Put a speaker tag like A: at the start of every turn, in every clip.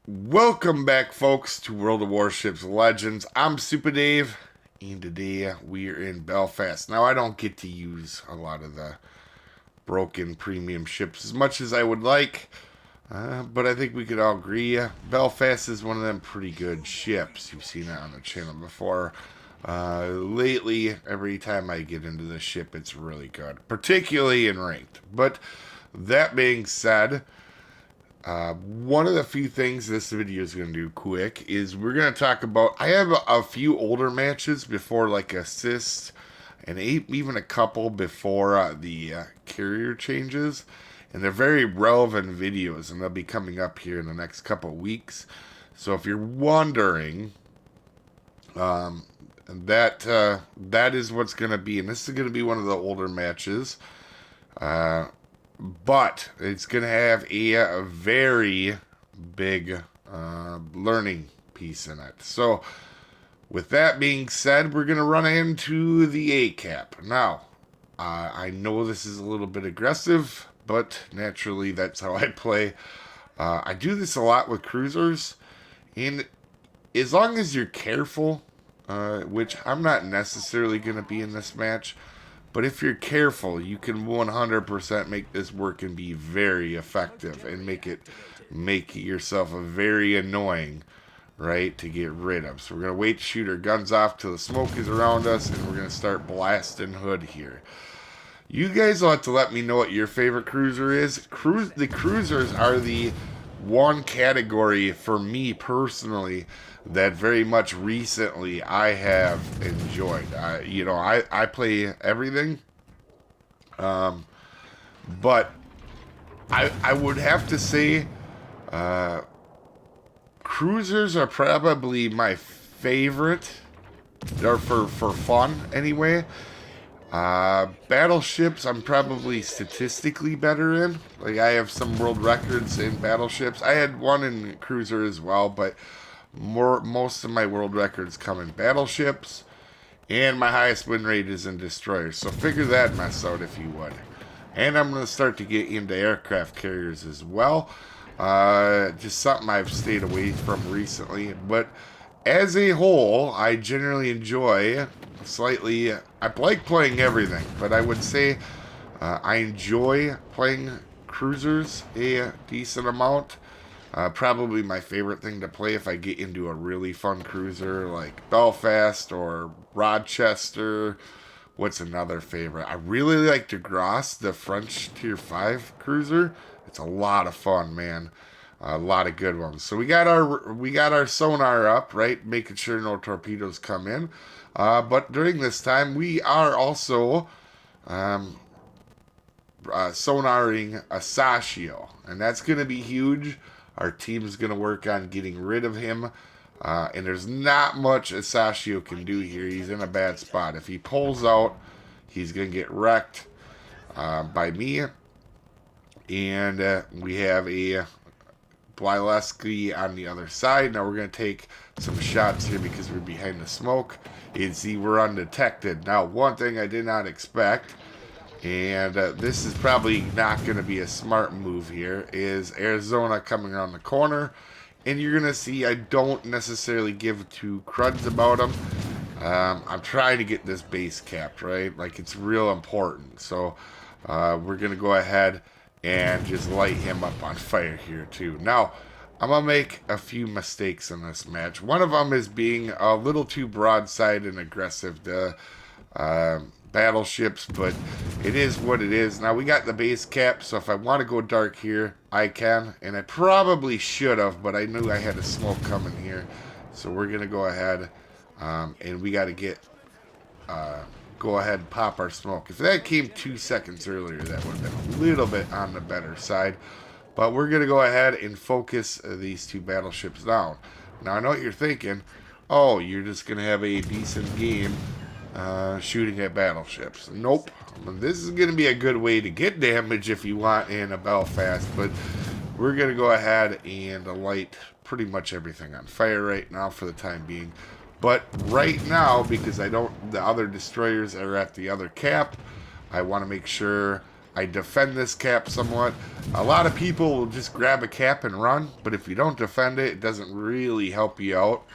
A: Welcome back, folks, to World of Warships Legends. I'm Soopa-Dave, and today we're in Belfast. Now, I don't get to use a lot of the broken premium ships as much as I would like, but I think we could all agree Belfast is one of them pretty good ships. You've seen it on the channel before. Lately, every time I get into this ship, it's really good, particularly in ranked. But that being said, one of the few things this video is going to do quick is we're going to talk about, I have a few older matches before like assists and even a couple before the carrier changes, and they're very relevant videos, and they'll be coming up here in the next couple of weeks. So if you're wondering, that is what's going to be, and this is going to be one of the older matches. But it's going to have a very big learning piece in it. So, with that being said, we're going to run into the A cap. Now, I know this is a little bit aggressive, but naturally that's how I play. I do this a lot with cruisers, and as long as you're careful, which I'm not necessarily going to be in this match, but if you're careful, you can 100% make this work and be very effective and make yourself a very annoying, right, to get rid of. So we're going to wait to shoot our guns off till the smoke is around us, and we're going to start blasting hood here. You guys will have to let me know what your favorite cruiser is. The cruisers are the one category for me personally that very much recently I have enjoyed. I play everything, but I would have to say cruisers are probably my favorite, or for fun anyway. Battleships, I'm probably statistically better in. Like, I have some world records in battleships. I had one in cruiser as well, but most of my world records come in battleships, and my highest win rate is in destroyers. So figure that mess out if you would. And I'm going to start to get into aircraft carriers as well. Just something I've stayed away from recently. But as a whole, I generally enjoy slightly, I like playing everything, but I would say I enjoy playing cruisers a decent amount. Probably my favorite thing to play if I get into a really fun cruiser like Belfast or Rochester. What's another favorite? I really like De Grasse, the French Tier 5 cruiser. It's a lot of fun, man. A lot of good ones. So we got our sonar up, right? Making sure no torpedoes come in. But during this time, we are also sonaring a Sashio, and that's going to be huge. Our team is going to work on getting rid of him, and there's not much a Sashio can do here. He's in a bad spot. If he pulls out, he's going to get wrecked by me, and we have a Blyleski on the other side. Now we're going to take some shots here because we're behind the smoke. You can see we're undetected. Now, one thing I did not expect, and this is probably not going to be a smart move here, is Arizona coming around the corner. And you're going to see I don't necessarily give two cruds about them. I'm trying to get this base capped, right? Like, it's real important. So we're going to go ahead and just light him up on fire here too. Now, I'm going to make a few mistakes in this match. One of them is being a little too broadside and aggressive to battleships, but it is what it is. Now, we got the base cap, so if I want to go dark here, I can. And I probably should have, but I knew I had a smoke coming here. So we're going to go ahead, and we got to get... go ahead and pop our smoke. If that came 2 seconds earlier, that would have been a little bit on the better side. But we're going to go ahead and focus these two battleships down. Now, I know what you're thinking. Oh, you're just going to have a decent game shooting at battleships. Nope. This is going to be a good way to get damage if you want in a Belfast. But we're going to go ahead and light pretty much everything on fire right now for the time being. But right now, because the other destroyers are at the other cap, I want to make sure I defend this cap somewhat. A lot of people will just grab a cap and run, but if you don't defend it, it doesn't really help you out.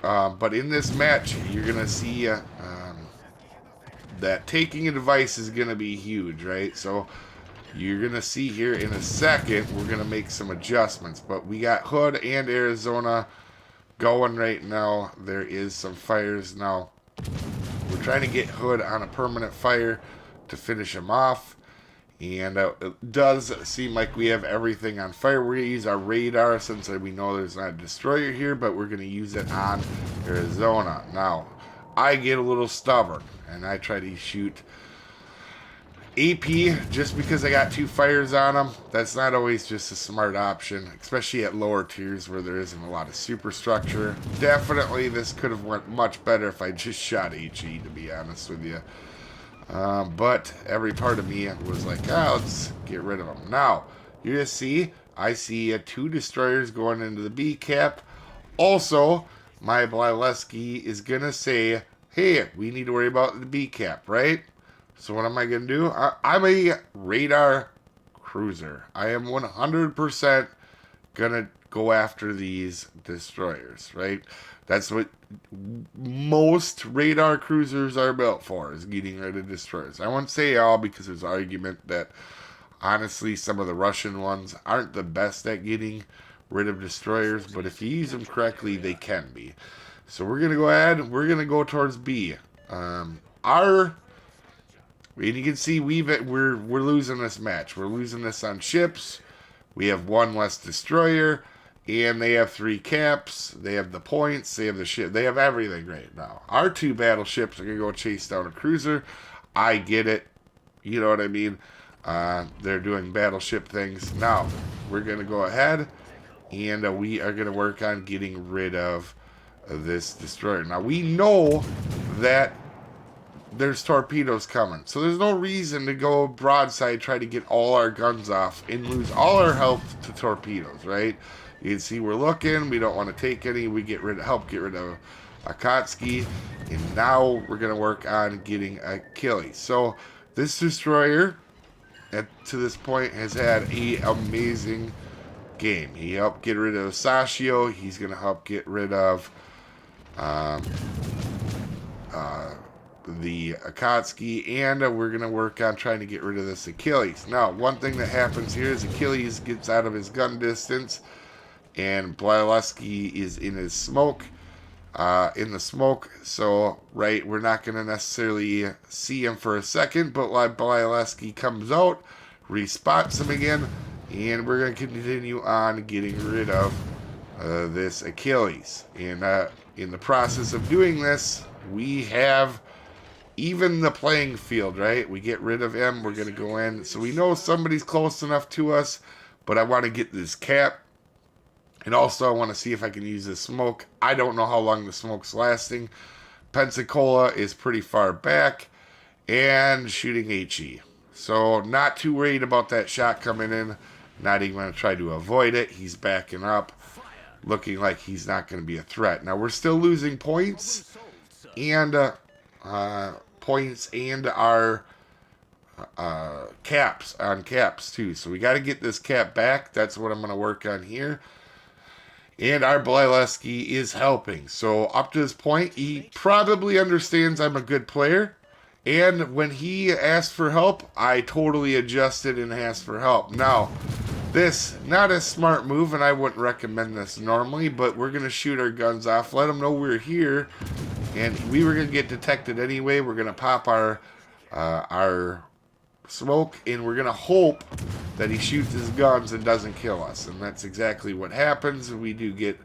A: But in this match, you're going to see that taking a device is going to be huge, right? So you're going to see here in a second, we're going to make some adjustments. But we got Hood and Arizona going right now. There is some fires now. We're trying to get Hood on a permanent fire to finish him off. And it does seem like we have everything on fire. We're going to use our radar since we know there's not a destroyer here, but we're going to use it on Arizona. Now, I get a little stubborn, and I try to shoot AP just because I got 2 fires on them. That's not always just a smart option, especially at lower tiers where there isn't a lot of superstructure. Definitely, this could have went much better if I just shot HE, to be honest with you. But every part of me was like, let's get rid of them. Now, you just see, I see 2 destroyers going into the B cap. Also, my Blylesky is going to say, hey, we need to worry about the B cap, right? So what am I going to do? I'm a radar cruiser. I am 100% going to go after these destroyers, right? That's what most radar cruisers are built for, is getting rid of destroyers. I won't say all because there's argument that, honestly, some of the Russian ones aren't the best at getting rid of destroyers, but if you use them correctly, they can be. So we're going to go ahead, we're going to go towards B. And you can see we're losing this match. We're losing this on ships. We have 1 less destroyer. And they have 3 caps, they have the points, they have the ship, they have everything right now. Our 2 battleships are going to go chase down a cruiser. I get it. You know what I mean? They're doing battleship things. Now, we're going to go ahead, and we are going to work on getting rid of this destroyer. Now, we know that there's torpedoes coming, so there's no reason to go broadside, try to get all our guns off, and lose all our health to torpedoes, right? You can see we're looking. We don't want to take any. We help get rid of Akatsuki. And now we're going to work on getting Achilles. So this destroyer, to this point, has had an amazing game. He helped get rid of Sashio. He's going to help get rid of the Akatsuki. And we're going to work on trying to get rid of this Achilles. Now, one thing that happens here is Achilles gets out of his gun distance. And Blylesky is in his smoke, in the smoke. So, right, we're not going to necessarily see him for a second, but Blylesky comes out, respots him again, and we're going to continue on getting rid of this Achilles. And in the process of doing this, we have even the playing field, right? We get rid of him, we're going to go in. So we know somebody's close enough to us, but I want to get this cap. And also, I want to see if I can use this smoke. I don't know how long the smoke's lasting. Pensacola is pretty far back. And shooting HE. So, not too worried about that shot coming in. Not even going to try to avoid it. He's backing up. Looking like he's not going to be a threat. Now, we're still losing points. And our caps, too. So, we got to get this cap back. That's what I'm going to work on here. And our Blylesky is helping. So up to this point, he probably understands I'm a good player. And when he asked for help, I totally adjusted and asked for help. Now, this, not a smart move, and I wouldn't recommend this normally, but we're going to shoot our guns off, let them know we're here. And we were going to get detected anyway. We're going to pop our smoke, and we're going to hope that he shoots his guns and doesn't kill us. And that's exactly what happens. We do get,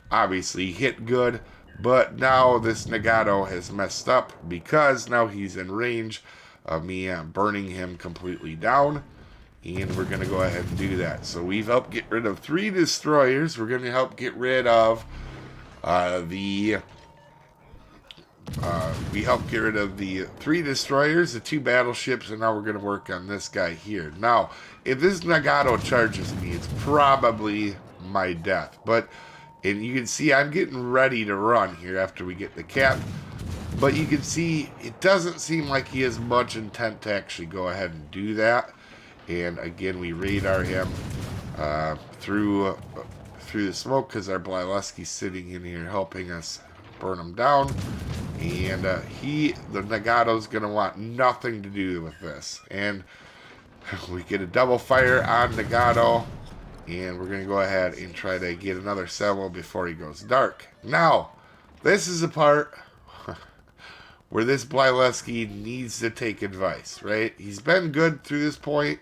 A: obviously, hit good. But now this Nagato has messed up because now he's in range of me burning him completely down. And we're going to go ahead and do that. So we've helped get rid of 3 destroyers. We're going to help get rid of we helped get rid of the 3 destroyers, the 2 battleships, and now we're going to work on this guy here. Now, if this Nagato charges me, it's probably my death. And you can see I'm getting ready to run here after we get the cap. But you can see it doesn't seem like he has much intent to actually go ahead and do that. And again, we radar him through the smoke because our Blyleski's sitting in here helping us burn him down. And the Nagato's going to want nothing to do with this. And we get a double fire on Nagato. And we're going to go ahead and try to get another salvo before he goes dark. Now, this is a part where this Blyleski needs to take advice, right? He's been good through this point,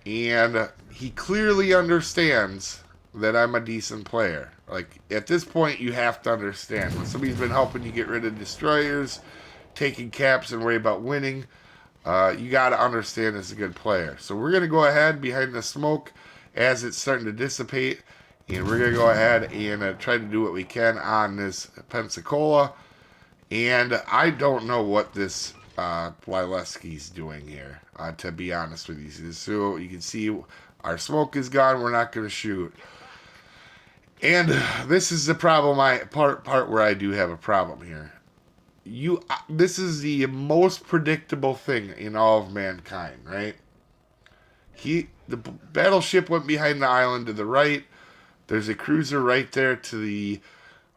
A: and he clearly understands that I'm a decent player. Like, at this point, you have to understand. When somebody's been helping you get rid of destroyers, taking caps, and worry about winning, you got to understand it's a good player. So we're going to go ahead behind the smoke as it's starting to dissipate, and we're going to go ahead and try to do what we can on this Pensacola. And I don't know what this Blyleski's doing here, to be honest with you. So you can see our smoke is gone. We're not going to shoot. And this is the problem. Part where I do have a problem here. This is the most predictable thing in all of mankind, right? The battleship went behind the island to the right. There's a cruiser right there to the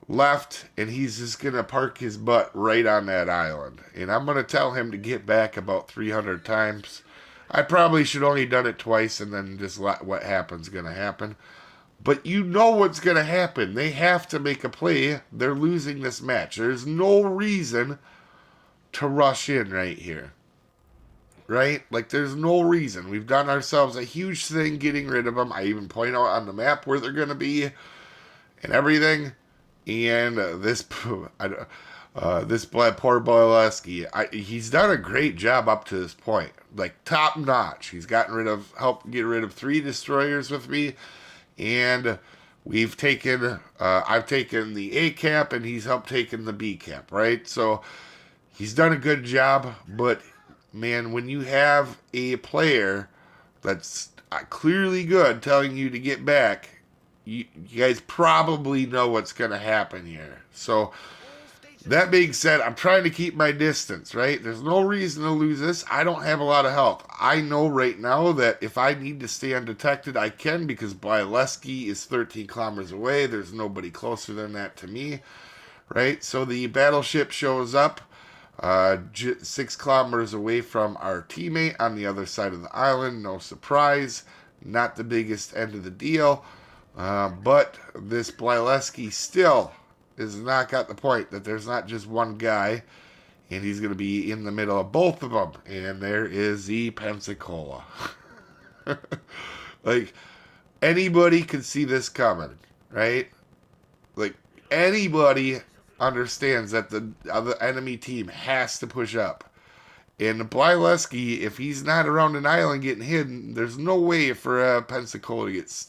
A: left, and he's just going to park his butt right on that island. And I'm going to tell him to get back about 300 times. I probably should only done it twice and then just let what happens going to happen. But you know what's going to happen. They have to make a play. They're losing this match. There's no reason to rush in right here. Right? Like, there's no reason. We've done ourselves a huge thing getting rid of them. I even point out on the map where they're going to be and everything. And this poor Blyleski, he's done a great job up to this point, like top notch. He's helped get rid of 3 destroyers with me, and I've taken the A cap, and he's helped taking the B cap, right? So he's done a good job. But man, when you have a player that's clearly good telling you to get back, you guys probably know what's going to happen here. So, that being said, I'm trying to keep my distance, right? There's no reason to lose this. I don't have a lot of health. I know right now that if I need to stay undetected, I can, because Blyleski is 13 kilometers away. There's nobody closer than that to me, right? So, the battleship shows up 6 kilometers away from our teammate on the other side of the island. No surprise. Not the biggest end of the deal. But this Blyleski still has not got the point that there's not just one guy, and he's going to be in the middle of both of them. And there is the Pensacola. Like, anybody could see this coming, right? Like, anybody understands that the other enemy team has to push up. And Blyleski, if he's not around an island getting hidden, there's no way for Pensacola to get,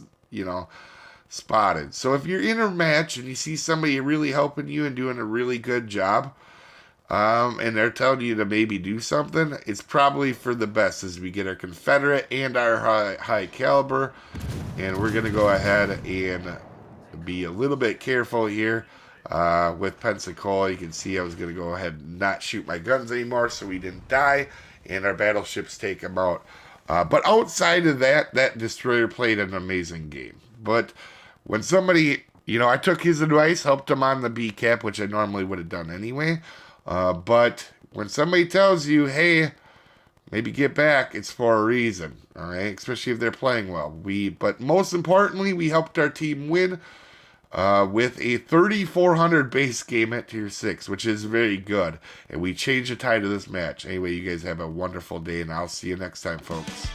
A: spotted. So if you're in a match and you see somebody really helping you and doing a really good job, and they're telling you to maybe do something, it's probably for the best as we get our Confederate and our high caliber. And we're going to go ahead and be a little bit careful here with Pensacola. You can see I was going to go ahead and not shoot my guns anymore so we didn't die, and our battleships take them out. But outside of that destroyer played an amazing game. But when somebody, I took his advice, helped him on the B cap, which I normally would have done anyway. But when somebody tells you, hey, maybe get back, it's for a reason, all right? Especially if they're playing well. But most importantly, we helped our team win with a 3,400 base game at Tier 6, which is very good. And we changed the tide of this match. Anyway, you guys have a wonderful day, and I'll see you next time, folks.